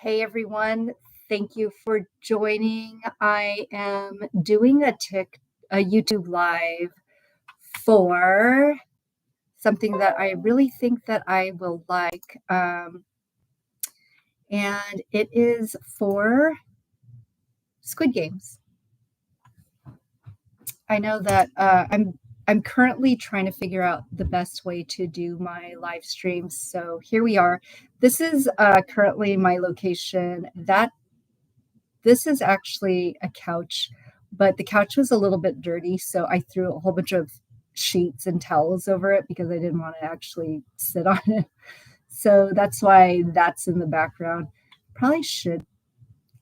Hey everyone, thank you for joining. I am doing a YouTube live for something that I really think that I will like. And it is for Squid Games. I know that I'm currently trying to figure out the best way to do my live streams. So here we are. This is currently my location. This is actually a couch, but the couch was a little bit dirty, so I threw a whole bunch of sheets and towels over it because I didn't want to actually sit on it. So that's why that's in the background. Probably should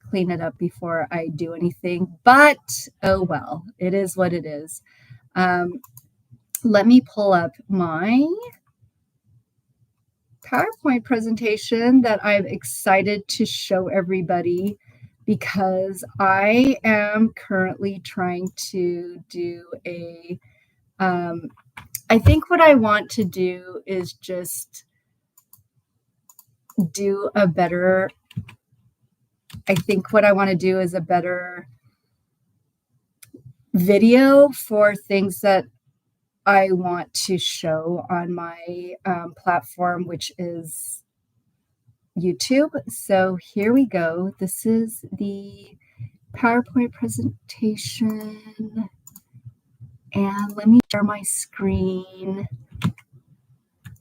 clean it up before I do anything, but oh well, it is what it is. Let me pull up my PowerPoint presentation that I'm excited to show everybody because I am currently trying to do I think what I want to do is just do a better, I think what I want to do is a better video for things that I want to show on my platform, which is YouTube. So here we go. This is the PowerPoint presentation. And let me share my screen.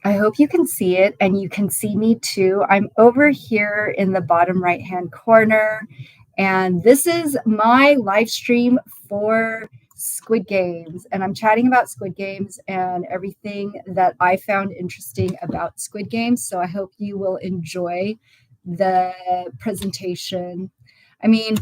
I hope you can see it and you can see me too. I'm over here in the bottom right-hand corner. And this is my live stream for Squid Games. And I'm chatting about Squid Games and everything that I found interesting about Squid Games. So I hope you will enjoy the presentation. I mean,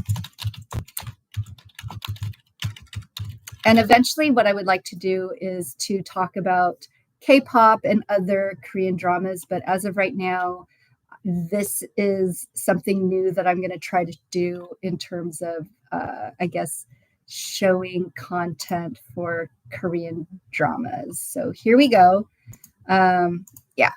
and eventually what I would like to do is to talk about K-pop and other Korean dramas. But as of right now, this is something new that I'm going to try to do in terms of, I guess, showing content for Korean dramas. So here we go. Yeah.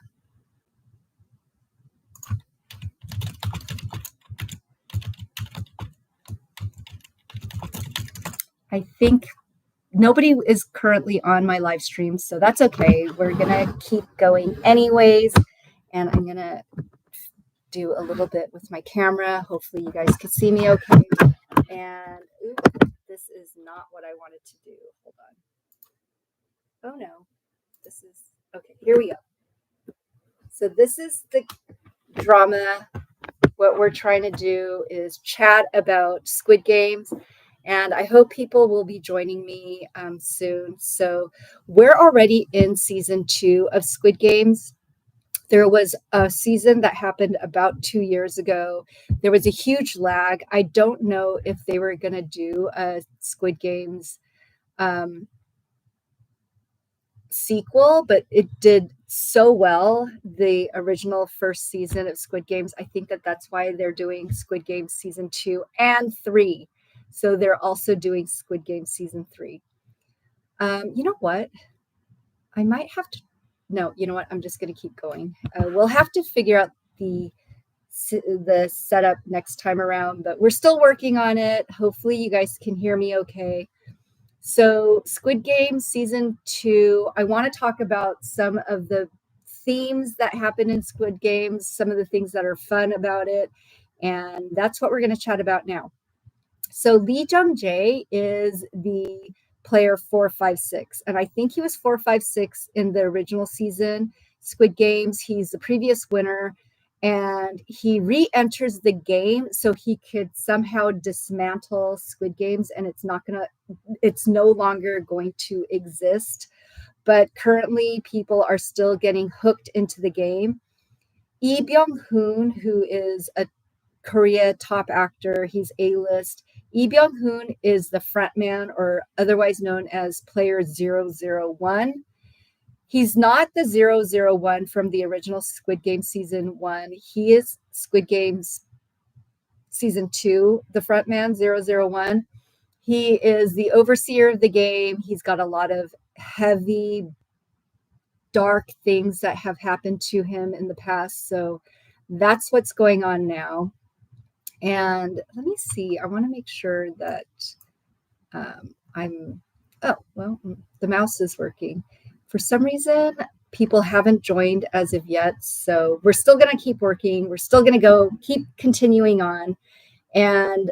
I think nobody is currently on my live stream, so that's okay. We're going to keep going anyways. And I'm going to do a little bit with my camera. Hopefully you guys can see me okay. And this is not what I wanted to do. Hold on. Oh no, this is, okay, here we go. So this is the drama. What we're trying to do is chat about Squid Games. And I hope people will be joining me soon. So we're already in season 2 of Squid Games. There was a season that happened about 2 years ago. There was a huge lag. I don't know if they were going to do a Squid Games sequel, but it did so well, the original first season of Squid Games. I think that that's why they're doing Squid Games season 2 and 3. So they're also doing Squid Game season 3. You know what? I might have to, no, you know what? I'm just going to keep going. We'll have to figure out the setup next time around, but we're still working on it. Hopefully you guys can hear me okay. So Squid Game season 2, I want to talk about some of the themes that happen in Squid Games, some of the things that are fun about it. And that's what we're going to chat about now. So Jung-jae is the player 456, and I think he was 456 in the original season, Squid Games. He's the previous winner, and he re-enters the game so he could somehow dismantle Squid Games, and it's no longer going to exist. But currently, people are still getting hooked into the game. Byung-hun, who is a Korea top actor, he's A-list. Byung-hun is the frontman, or otherwise known as player 001. He's not the 001 from the original Squid Game season 1. He is Squid Games season 2, the frontman 001. He is the overseer of the game. He's got a lot of heavy, dark things that have happened to him in the past. So that's what's going on now. And let me see. I want to make sure that I'm. Oh, well, the mouse is working. For some reason, people haven't joined as of yet. So we're still going to keep working. We're still going to keep continuing on. And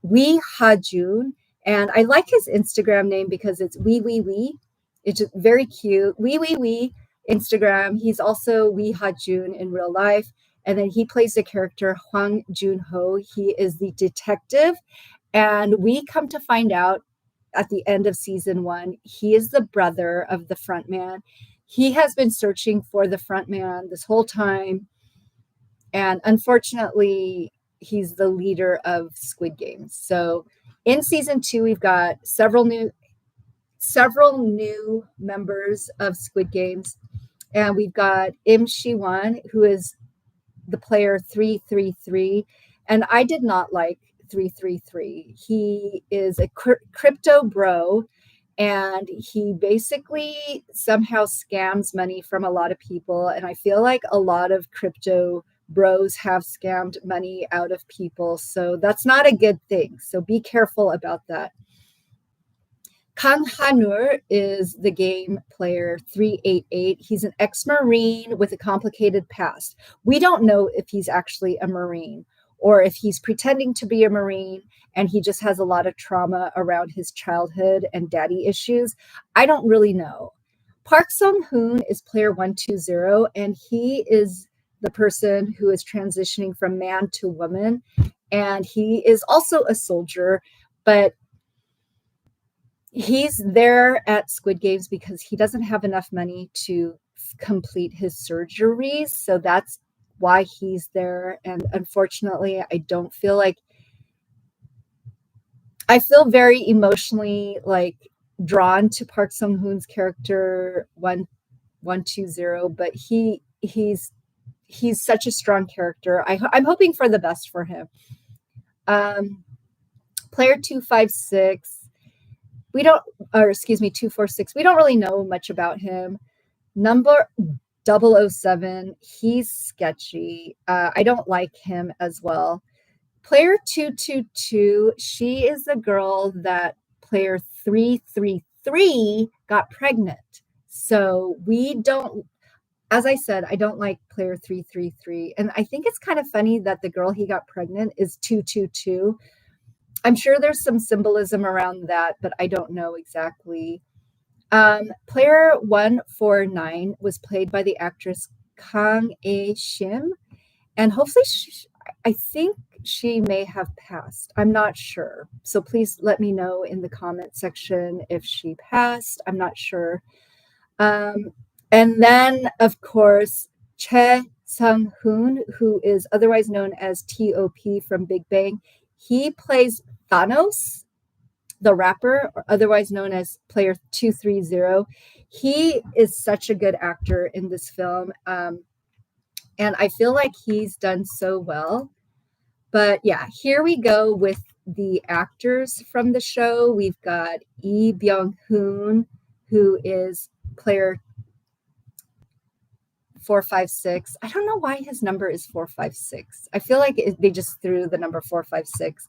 Ha-joon. And I like his Instagram name because it's wee. It's just very cute. Wee Instagram. He's also Ha-joon in real life. And then he plays the character Hwang In Ho. He is the detective. And we come to find out at the end of season 1, he is the brother of the front man. He has been searching for the front man this whole time. And unfortunately, he's the leader of Squid Games. So in season 2, we've got several new members of Squid Games. And we've got Im Shi-won, who is the player 333. And I did not like 333. He is a crypto bro, and he basically somehow scams money from a lot of people. And I feel like a lot of crypto bros have scammed money out of people. So that's not a good thing. So be careful about that. Kang Ha-nur is the game player 388. He's an ex-Marine with a complicated past. We don't know if he's actually a Marine or if he's pretending to be a Marine and he just has a lot of trauma around his childhood and daddy issues. I don't really know. Park Sung-hoon is player 120, and he is the person who is transitioning from man to woman. And he is also a soldier, but he's there at Squid Games because he doesn't have enough money to complete his surgeries. So that's why he's there. And unfortunately, I don't feel like I feel very emotionally drawn to Park Sung-hoon's character 120, but he's such a strong character. I'm hoping for the best for him. Player 256. 246. We don't really know much about him. Number 007. He's sketchy. I don't like him as well. Player 222. She is the girl that player 333 got pregnant. So we don't, as I said, I don't like player 333. And I think it's kind of funny that the girl he got pregnant is 222. I'm sure there's some symbolism around that, but I don't know exactly. Player 149 was played by the actress Kang A-shim, and hopefully I think she may have passed. I'm not sure. So please let me know in the comment section if she passed. I'm not sure. And then, of course, Choi Sung-hoon, who is otherwise known as T.O.P. from Big Bang. He plays Thanos, the rapper, or otherwise known as player 230. He is such a good actor in this film. And I feel like he's done so well. But yeah, here we go with the actors from the show. We've got Byung-hun, who is player 456. I don't know why his number is 456. I feel like they just threw the number 456.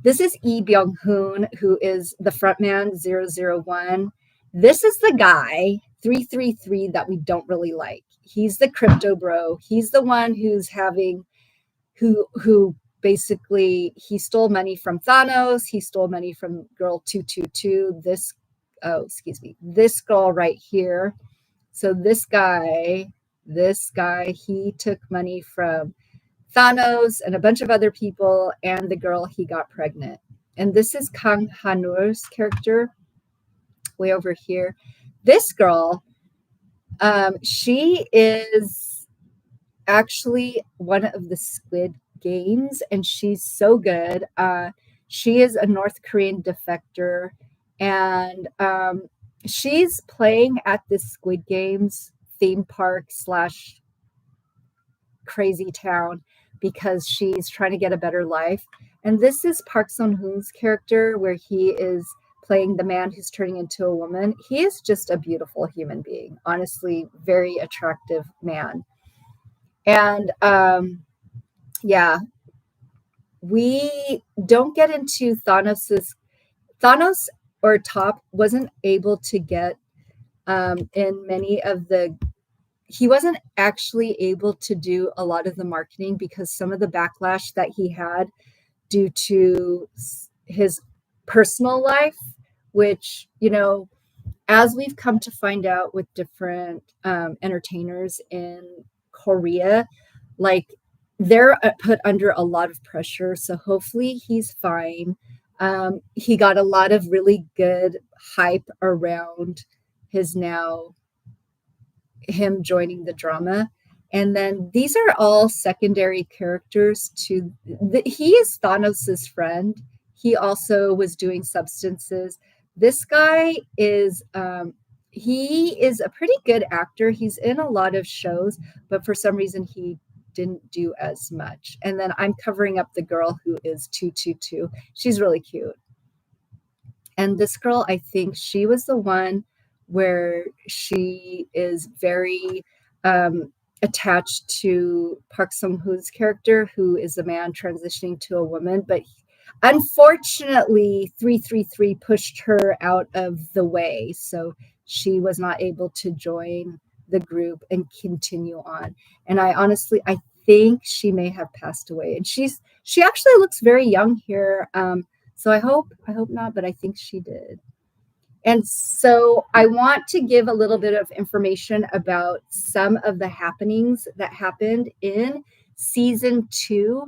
This is Byung-hun, who is the frontman 001. This is the guy 333 that we don't really like. He's the crypto bro. He's the one who basically he stole money from Thanos. He stole money from girl 222. This girl right here. So this guy, he took money from Thanos and a bunch of other people and the girl he got pregnant. And this is Kang Ha-nur's character way over here. This girl, she is actually one of the Squid Games, and she's so good. She is a North Korean defector, and she's playing at this Squid Games theme park / crazy town because she's trying to get a better life. And this is Park Sung-hoon's character, where he is playing the man who's turning into a woman. He is just a beautiful human being, honestly, very attractive man. And yeah, we don't get into Thanos or Top wasn't able to get in many of the he wasn't actually able to do a lot of the marketing because some of the backlash that he had due to his personal life, which, as we've come to find out with different entertainers in Korea, like they're put under a lot of pressure. So hopefully he's fine. He got a lot of really good hype around his now him joining the drama. And then these are all secondary characters he is Thanos's friend. He also was doing substances. This guy he is a pretty good actor. He's in a lot of shows, but for some reason he didn't do as much. And then I'm covering up the girl who is 222. She's really cute. And this girl, I think she was the one where she is very attached to Park Sung-hoo's character, who is a man transitioning to a woman. But unfortunately, 333 pushed her out of the way. So she was not able to join the group and continue on. And I think she may have passed away. And she actually looks very young here. So I hope not, but I think she did. And so I want to give a little bit of information about some of the happenings that happened in season 2.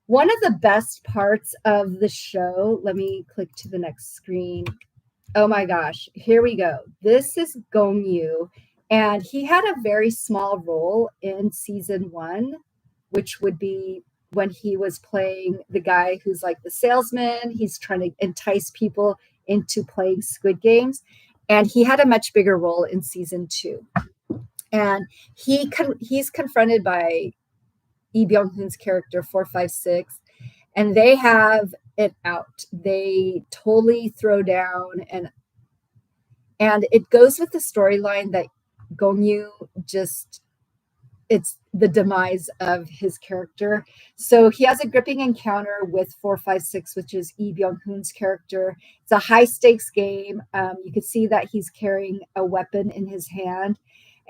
One of the best parts of the show, let me click to the next screen. Oh my gosh, here we go. This is Gong Yoo, and he had a very small role in season 1, which would be when he was playing the guy who's like the salesman. He's trying to entice people into playing Squid Games. And he had a much bigger role in season 2. And he's confronted by Byung-hun's character 456, and they have it out. They totally throw down, and it goes with the storyline that Gong Yoo it's the demise of his character. So he has a gripping encounter with 456, which is Lee Byung-hun's character. It's a high stakes game. You can see that he's carrying a weapon in his hand,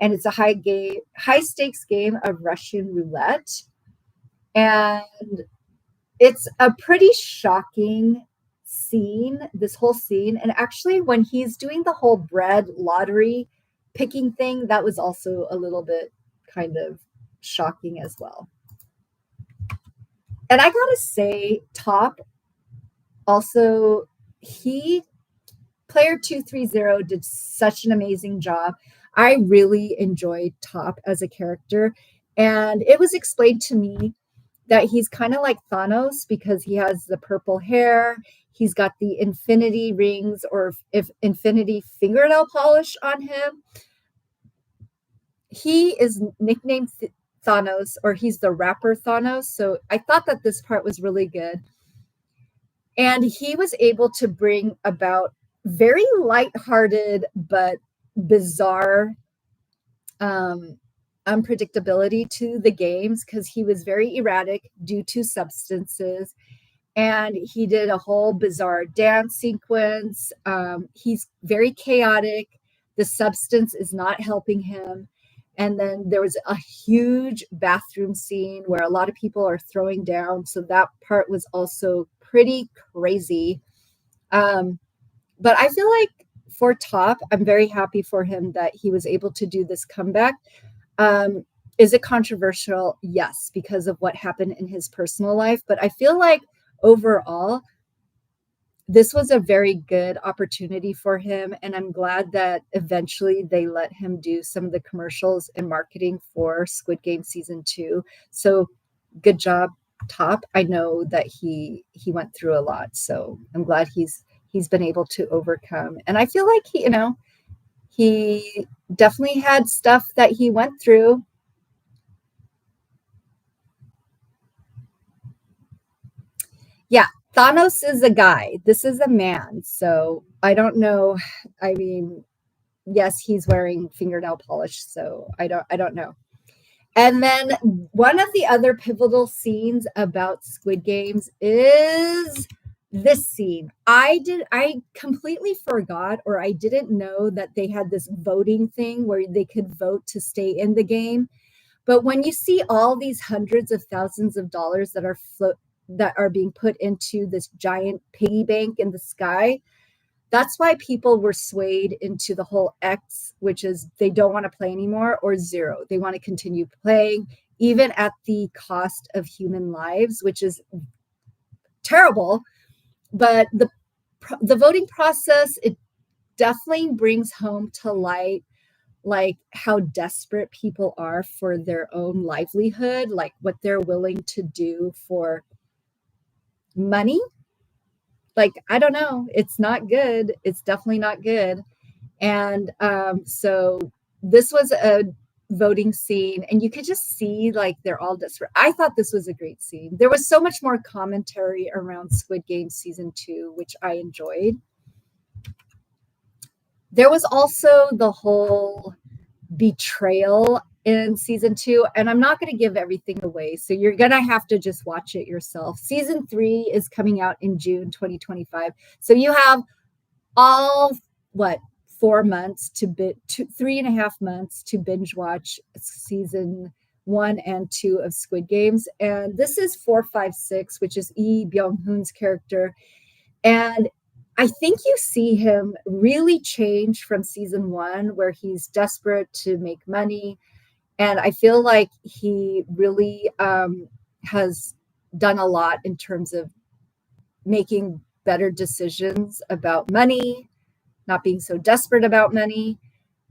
and it's a high stakes game of Russian roulette. And it's a pretty shocking scene, this whole scene. And actually, when he's doing the whole bread lottery picking thing, that was also a little bit kind of shocking as well. And I gotta say, Top also, player 230 did such an amazing job. I really enjoyed Top as a character, and it was explained to me that he's kind of like Thanos because he has the purple hair, he's got the infinity rings or if infinity fingernail polish on him. He is nicknamed Thanos, or he's the rapper Thanos. So I thought that this part was really good. And he was able to bring about very lighthearted but bizarre unpredictability to the games because he was very erratic due to substances. And he did a whole bizarre dance sequence. He's very chaotic. The substance is not helping him. And then there was a huge bathroom scene where a lot of people are throwing down. So that part was also pretty crazy. But I feel like for Top, I'm very happy for him that he was able to do this comeback. Is it controversial? Yes, because of what happened in his personal life. But I feel like overall, this was a very good opportunity for him, and I'm glad that eventually they let him do some of the commercials and marketing for Squid Game season 2. So good job, Top. I know that he went through a lot, so I'm glad he's been able to overcome. And I feel like he definitely had stuff that he went through. Yeah, Thanos is a guy. This is a man. So I don't know. I mean, yes, he's wearing fingernail polish, so I don't know. And then one of the other pivotal scenes about Squid Games is this scene. I completely forgot, or I didn't know that they had this voting thing where they could vote to stay in the game. But when you see all these hundreds of thousands of dollars that are being put into this giant piggy bank in the sky, that's why people were swayed into the whole X, which is they don't want to play anymore, or zero. They want to continue playing, even at the cost of human lives, which is terrible. But the voting process, it definitely brings home to light like how desperate people are for their own livelihood, like what they're willing to do for money. Like, I don't know, it's not good. It's definitely not good. And so this was a voting scene, and you could just see like they're all desperate. I thought this was a great scene. There was so much more commentary around Squid Game season 2, which I enjoyed. There was also the whole betrayal in season 2, and I'm not going to give everything away, so you're going to have to just watch it yourself. Season 3 is coming out in June 2025, so you have all 4 months to 3.5 months to binge watch season 1 and 2 of Squid Games. And this is 456, which is Byung-hun's character, and I think you see him really change from season 1, where he's desperate to make money. And I feel like he really has done a lot in terms of making better decisions about money, not being so desperate about money,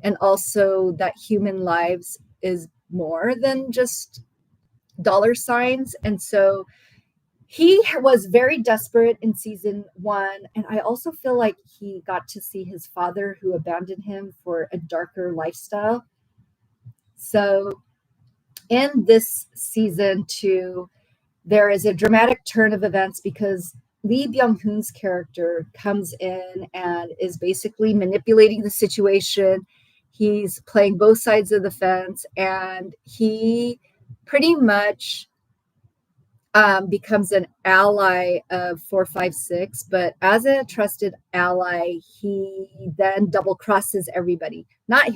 and also that human lives is more than just dollar signs. And so he was very desperate in season 1, and I also feel like he got to see his father who abandoned him for a darker lifestyle. So in this season 2, there is a dramatic turn of events because Lee Byung-hun's character comes in and is basically manipulating the situation. He's playing both sides of the fence, and he pretty much becomes an ally of 456, but as a trusted ally, he then double crosses everybody. Not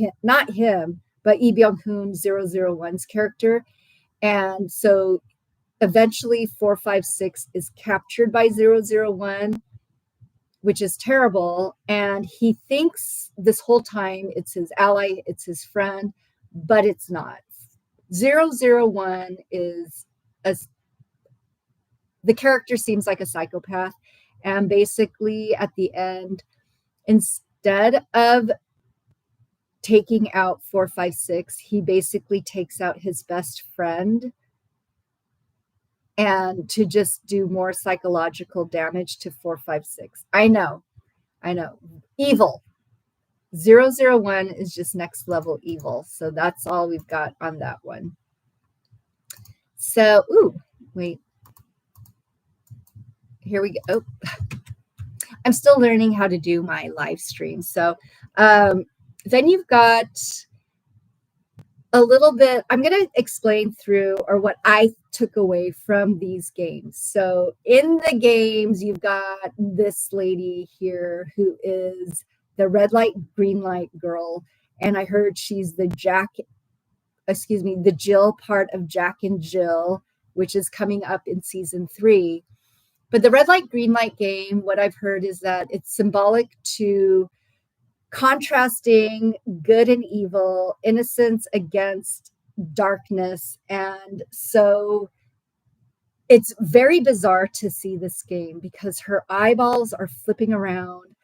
him, but Lee Byung-hun 001's character. And so eventually 456 is captured by 001, which is terrible. And he thinks this whole time it's his ally, it's his friend, but it's not. 001 is the character seems like a psychopath. And basically at the end, instead of taking out 456, he basically takes out his best friend, and to just do more psychological damage to 456. I know. Evil. 001 is just next level evil. So that's all we've got on that one. So, wait. Here we go. Oh. I'm still learning how to do my live stream. So then you've got a little bit, I'm going to explain through or what I took away from these games. So in the games, you've got this lady here who is the red light, green light girl. And I heard she's the Jill part of Jack and Jill, which is coming up in season 3. But the red light, green light game, what I've heard is that it's symbolic to contrasting good and evil, innocence against darkness. And so it's very bizarre to see this game because her eyeballs are flipping around.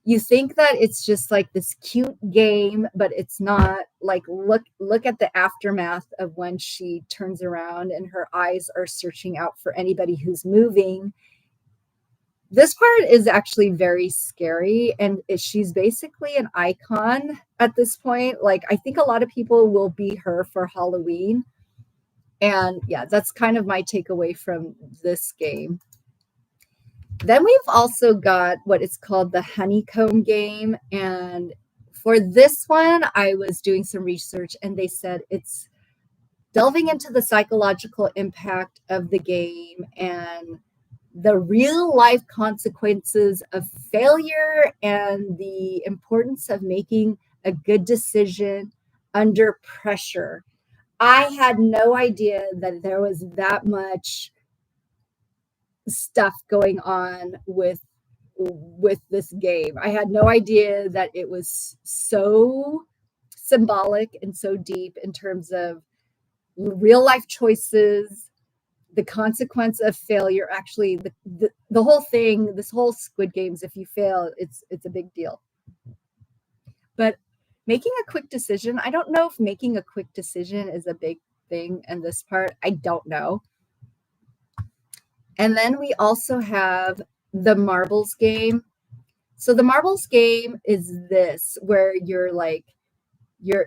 You think that it's just like this cute game, but it's not. Like, look at the aftermath of when she turns around and her eyes are searching out for anybody who's moving. This part is actually very scary, and she's basically an icon at this point. Like, I think a lot of people will be her for Halloween. And yeah, that's kind of my takeaway from this game. Then we've also got what is called the honeycomb game. And for this one, I was doing some research, and they said it's delving into the psychological impact of the game and the real life consequences of failure and the importance of making a good decision under pressure. I had no idea that there was that much stuff going on with this game. I had no idea that it was so symbolic and so deep in terms of real life choices, the consequence of failure. Actually, the whole thing, this whole Squid Games, if you fail, it's a big deal. But making a quick decision, I don't know if making a quick decision is a big thing in this part. I don't know. And then we also have the marbles game. So the marbles game is this, where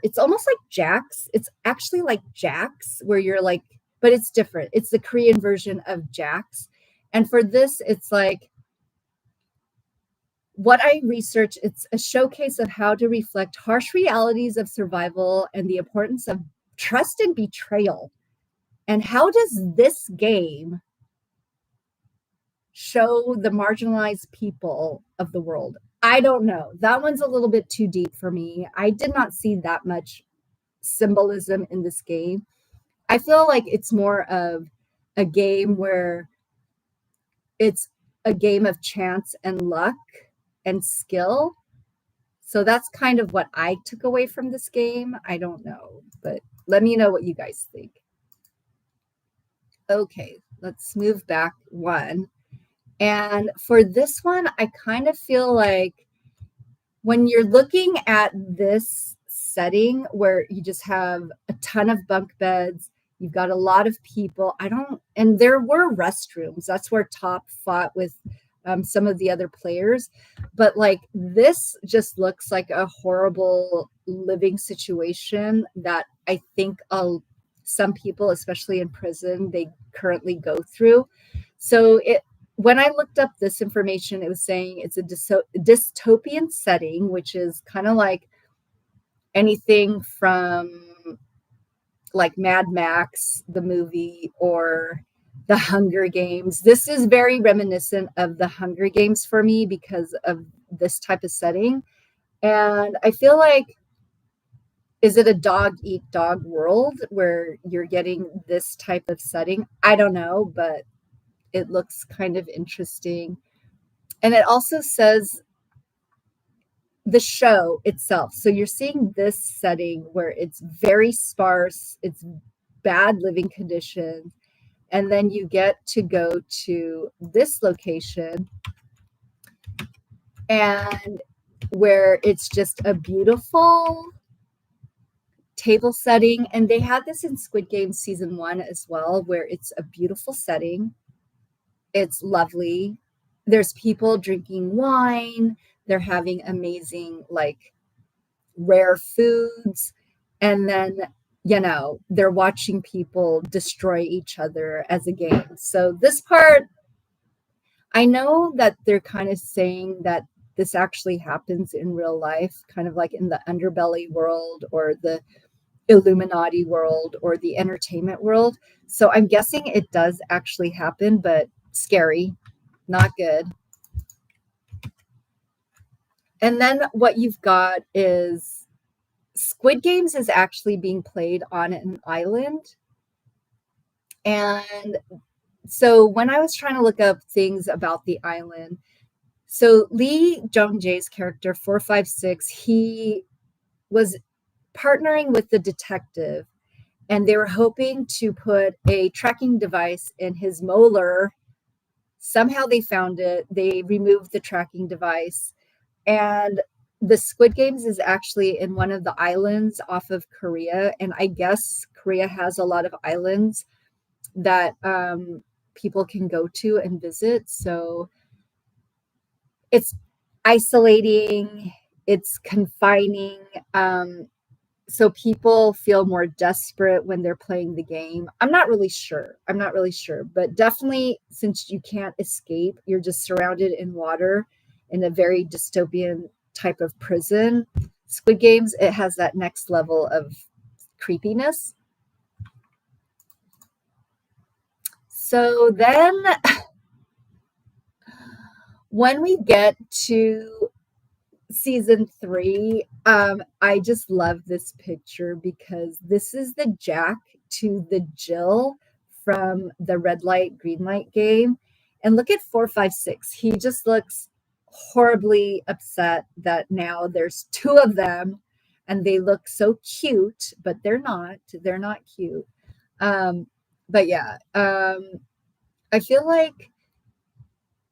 it's almost like jacks. It's actually like jacks, where you're like, but it's different. It's the Korean version of jacks. And for this, it's like, what I researched, it's a showcase of how to reflect harsh realities of survival and the importance of trust and betrayal. And how does this game show the marginalized people of the world? I don't know. That one's a little bit too deep for me. I did not see that much symbolism in this game. I feel like it's more of a game where it's a game of chance and luck and skill. So that's kind of what I took away from this game. I don't know, but let me know what you guys think. Okay, let's move back one. And for this one, I kind of feel like when you're looking at this setting where you just have a ton of bunk beds, you've got a lot of people. And there were restrooms. That's where Top fought with some of the other players. But like this just looks like a horrible living situation that I think some people, especially in prison, they currently go through. So when I looked up this information, it was saying it's a dystopian setting, which is kind of like anything from like Mad Max, the movie, or the Hunger Games. This is very reminiscent of the Hunger Games for me because of this type of setting. And I feel like, is it a dog eat dog world where you're getting this type of setting? I don't know, but it looks kind of interesting. And it also says the show itself. So you're seeing this setting where it's very sparse, it's bad living conditions. And then you get to go to this location and where it's just a beautiful table setting. And they had this in Squid Game season 1 as well, where it's a beautiful setting. It's lovely. There's people drinking wine. They're having amazing, like, rare foods. And then, they're watching people destroy each other as a game. So this part, I know that they're kind of saying that this actually happens in real life, kind of like in the underbelly world or the Illuminati world or the entertainment world. So I'm guessing it does actually happen, but scary, not good. And then what you've got is Squid Games is actually being played on an island. And so when I was trying to look up things about the island, so Lee Jung-jae's character 456, he was partnering with the detective, and they were hoping to put a tracking device in his molar. Somehow they found it. They removed the tracking device. And the Squid Games is actually in one of the islands off of Korea. And I guess Korea has a lot of islands that people can go to and visit. So it's isolating, it's confining. So people feel more desperate when they're playing the game. I'm not really sure. But definitely, since you can't escape, you're just surrounded in water in a very dystopian type of prison. Squid Games, it has that next level of creepiness. So then when we get to season 3, I just love this picture because this is the Jack to the Jill from the red light, green light game. And look at 456. He just looks horribly upset that now there's two of them and they look so cute, but they're not. They're not cute. Um, but yeah, I feel like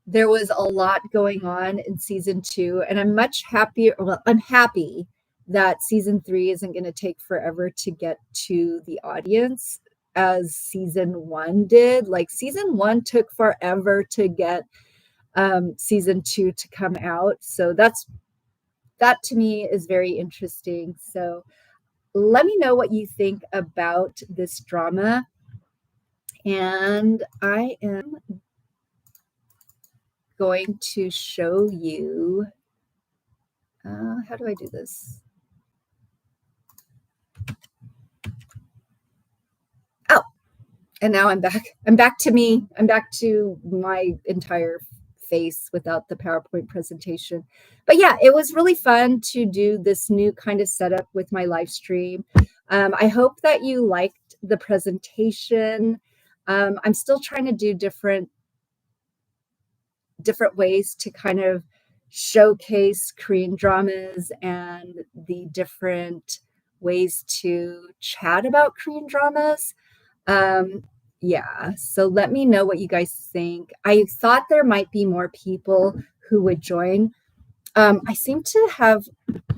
there was a lot going on in season 2, and I'm much happier. Well, I'm happy that season 3 isn't going to take forever to get to the audience as season 1 did. Like season 1 took forever to get season 2 to come out. So that to me is very interesting. So let me know what you think about this drama. And I am going to show you, how do I do this? Oh, and now I'm back. I'm back to me. I'm back to my entire face without the PowerPoint presentation. But yeah, it was really fun to do this new kind of setup with my live stream. I hope that you liked the presentation. I'm still trying to do different ways to kind of showcase Korean dramas and the different ways to chat about Korean dramas. Yeah, so let me know what you guys think. I thought there might be more people who would join. I seem to have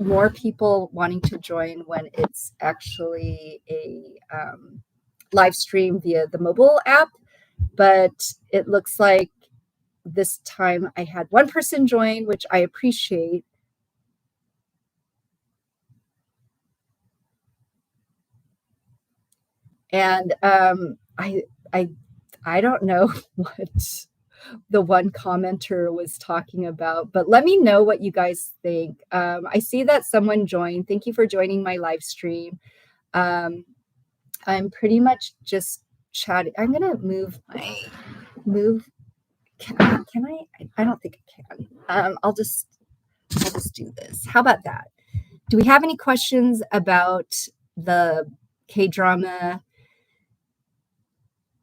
more people wanting to join when it's actually a live stream via the mobile app, but it looks like this time I had one person join, which I appreciate. And I don't know what the one commenter was talking about, but let me know what you guys think. I see that someone joined. Thank you for joining my live stream. I'm pretty much just chatting. I'm gonna move. Can I? I don't think I can. I'll just do this. How about that? Do we have any questions about the K-drama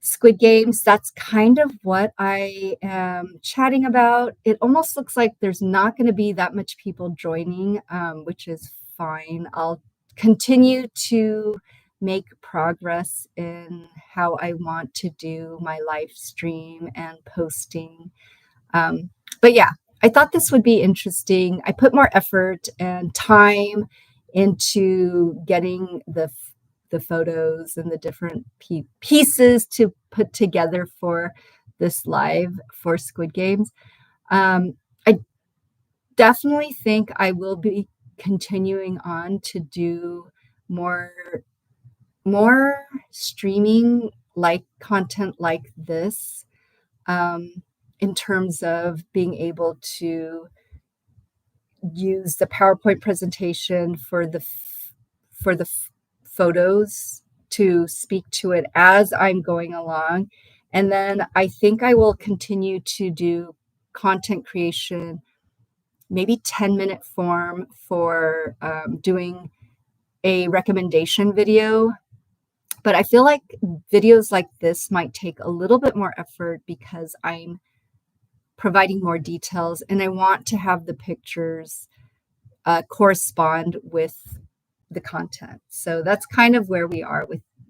Squid Games? That's kind of what I am chatting about. It almost looks like there's not going to be that much people joining, which is fine. I'll continue to make progress in how I want to do my live stream and posting. But yeah, I thought this would be interesting. I put more effort and time into getting the photos and the different pieces to put together for this live for Squid Games. I definitely think I will be continuing on to do more streaming like content like this, in terms of being able to use the PowerPoint presentation for the photos to speak to it as I'm going along. And then I think I will continue to do content creation, maybe 10-minute form for doing a recommendation video. But I feel like videos like this might take a little bit more effort because I'm providing more details and I want to have the pictures correspond with the content. So that's kind of where we are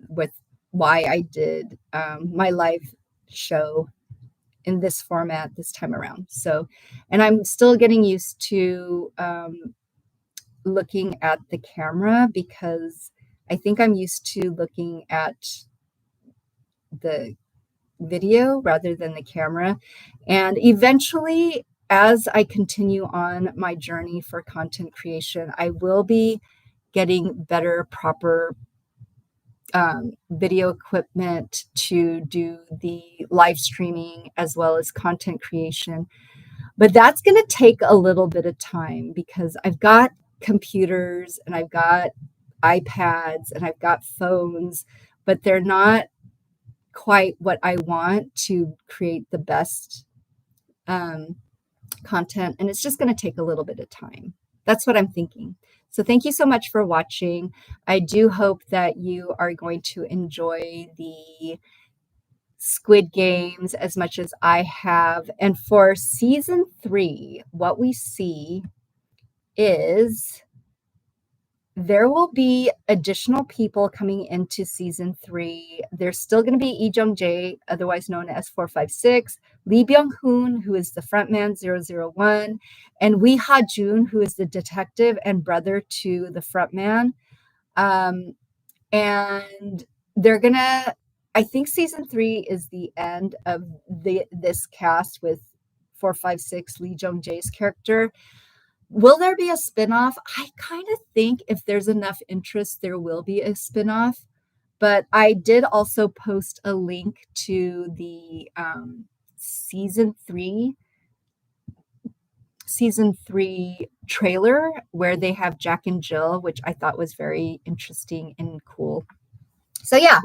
with why I did my live show in this format this time around. So, and I'm still getting used to looking at the camera because I think I'm used to looking at the video rather than the camera. And eventually, as I continue on my journey for content creation, I will be getting better, proper video equipment to do the live streaming as well as content creation. But that's going to take a little bit of time because I've got computers and I've got iPads and I've got phones, but they're not quite what I want to create the best content, and it's just going to take a little bit of time. That's what I'm thinking. So thank you so much for watching. I do hope that you are going to enjoy the Squid Games as much as I have. And for season 3, what we see is there will be additional people coming into season 3. There's still going to be Jung-jae, otherwise known as 456, Byung-hun, who is the frontman 001, and Ha-joon, who is the detective and brother to the frontman. And they're gonna, I think season 3 is the end of this cast with 456 Jung-jae's character. Will there be a spinoff? I kind of think if there's enough interest, there will be a spinoff. But I did also post a link to the season 3 trailer where they have Jack and Jill, which I thought was very interesting and cool. So yeah,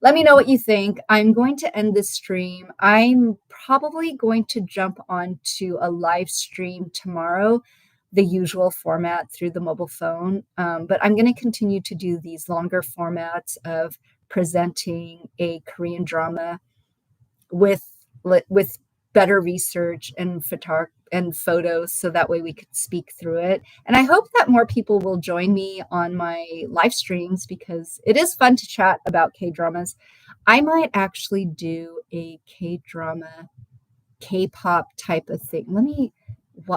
let me know what you think. I'm going to end this stream. I'm probably going to jump onto a live stream tomorrow, the usual format through the mobile phone. But I'm going to continue to do these longer formats of presenting a Korean drama with better research and photos, so that way we could speak through it. And I hope that more people will join me on my live streams, because it is fun to chat about K-dramas. I might actually do a K-drama, K-pop type of thing.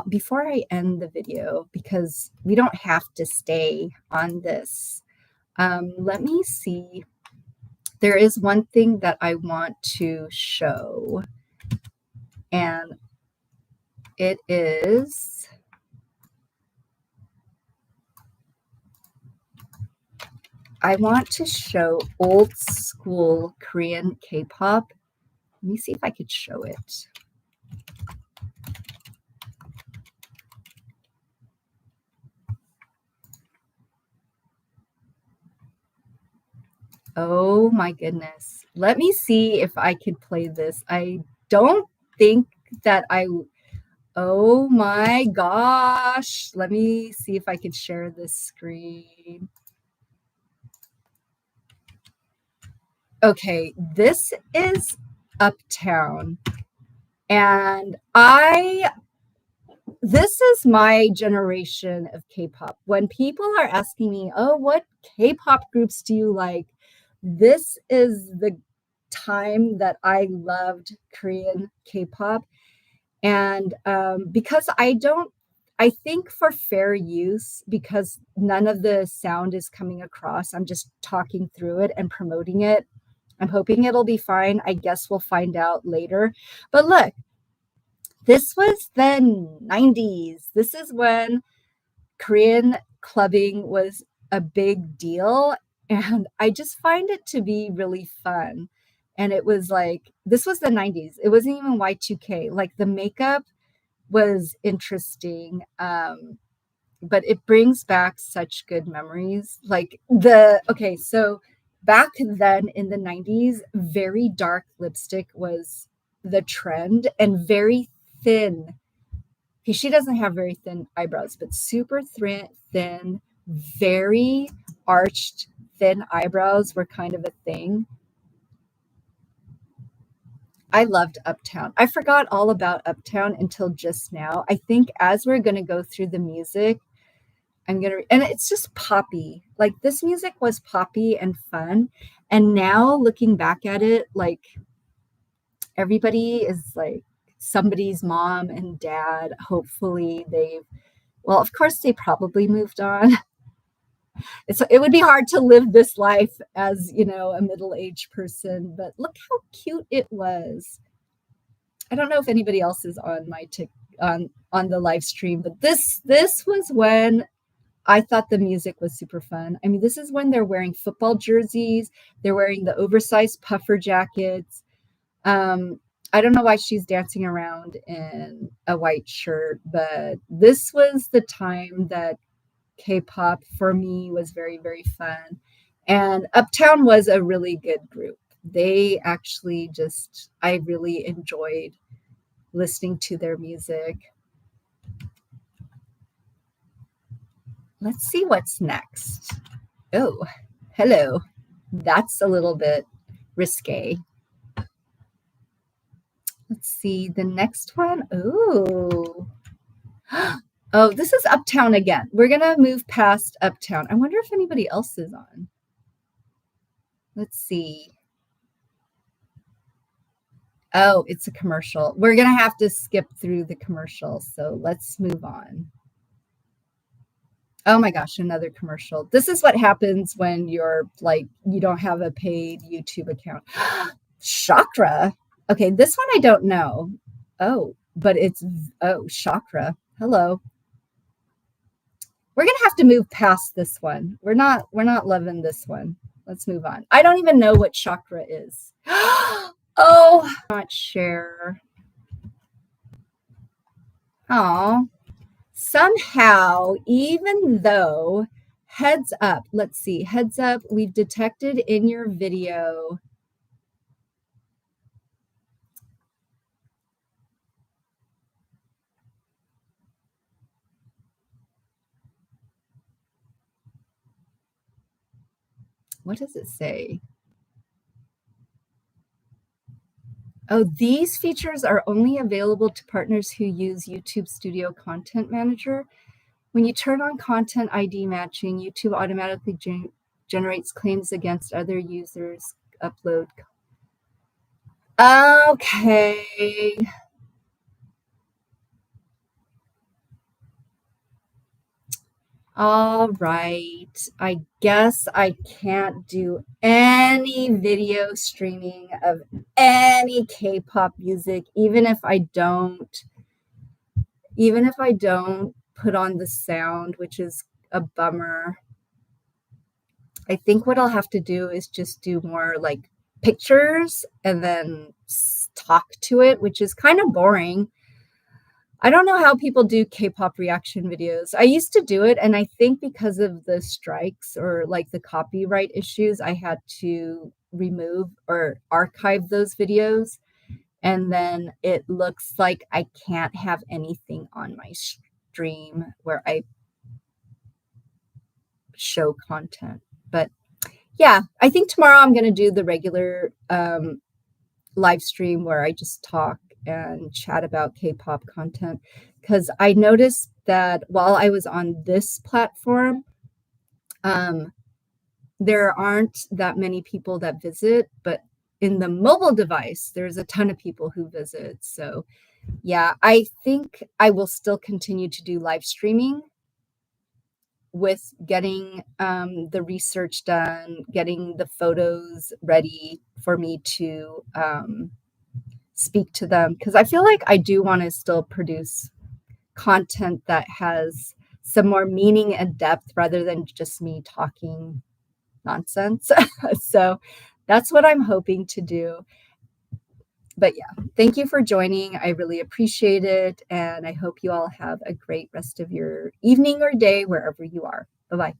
Before I end the video, because we don't have to stay on this, let me see. There is one thing that I want to show, and it is I want to show old school Korean K-pop. Let me see if I could show it. Oh my goodness. Let me see if I could play this. I don't think that oh my gosh. Let me see if I could share this screen. Okay, this is Uptown. And this is my generation of K-pop. When people are asking me, oh, what K-pop groups do you like? This is the time that I loved Korean K-pop. And because I think for fair use, because none of the sound is coming across, I'm just talking through it and promoting it. I'm hoping it'll be fine. I guess we'll find out later. But look, this was the 90s. This is when Korean clubbing was a big deal. And I just find it to be really fun. And it was like, this was the 90s. It wasn't even Y2K. Like the makeup was interesting. But it brings back such good memories. Okay, so back then in the 90s, very dark lipstick was the trend, and very thin. Okay, she doesn't have very thin eyebrows, but super thin, very arched, thin eyebrows were kind of a thing. I loved Uptown. I forgot all about Uptown until just now. I think as we're going to go through the music, and it's just poppy. Like this music was poppy and fun. And now looking back at it, like everybody is like somebody's mom and dad. Hopefully of course they probably moved on. It would be hard to live this life as, a middle-aged person, but look how cute it was. I don't know if anybody else is on my on the live stream, but this was when I thought the music was super fun. I mean, this is when they're wearing football jerseys. They're wearing the oversized puffer jackets. I don't know why she's dancing around in a white shirt, but this was the time that K-pop for me was very, very fun. And Uptown was a really good group. They actually I really enjoyed listening to their music. Let's see what's next. Oh, hello. That's a little bit risque. Let's see the next one. Oh. Oh, this is Uptown again. We're going to move past Uptown. I wonder if anybody else is on. Let's see. Oh, it's a commercial. We're going to have to skip through the commercial. So let's move on. Oh my gosh, another commercial. This is what happens when you're like, you don't have a paid YouTube account. Chakra. Okay, this one I don't know. Oh, but Chakra. Hello. We're gonna have to move past this one. We're not loving this one. Let's move on. I don't even know what chakra is. Oh, not share. Oh, somehow, even though heads up, let's see, heads up, we've detected in your video. What does it say? Oh, these features are only available to partners who use YouTube Studio Content Manager. When you turn on Content ID matching, YouTube automatically generates claims against other users' upload. Okay. All right. I guess I can't do any video streaming of any K-pop music, even if I don't put on the sound, which is a bummer. I think what I'll have to do is just do more like pictures and then talk to it, which is kind of boring. I don't know how people do K-pop reaction videos. I used to do it, and I think because of the strikes or like the copyright issues, I had to remove or archive those videos. And then it looks like I can't have anything on my stream where I show content. But yeah, I think tomorrow I'm going to do the regular live stream where I just talk and chat about K-pop content, because I noticed that while I was on this platform, there aren't that many people that visit, but in the mobile device, there's a ton of people who visit. So yeah, I think I will still continue to do live streaming with getting the research done, getting the photos ready for me to speak to them, because I feel like I do want to still produce content that has some more meaning and depth rather than just me talking nonsense. So that's what I'm hoping to do. But yeah, thank you for joining. I really appreciate it. And I hope you all have a great rest of your evening or day wherever you are. Bye-bye.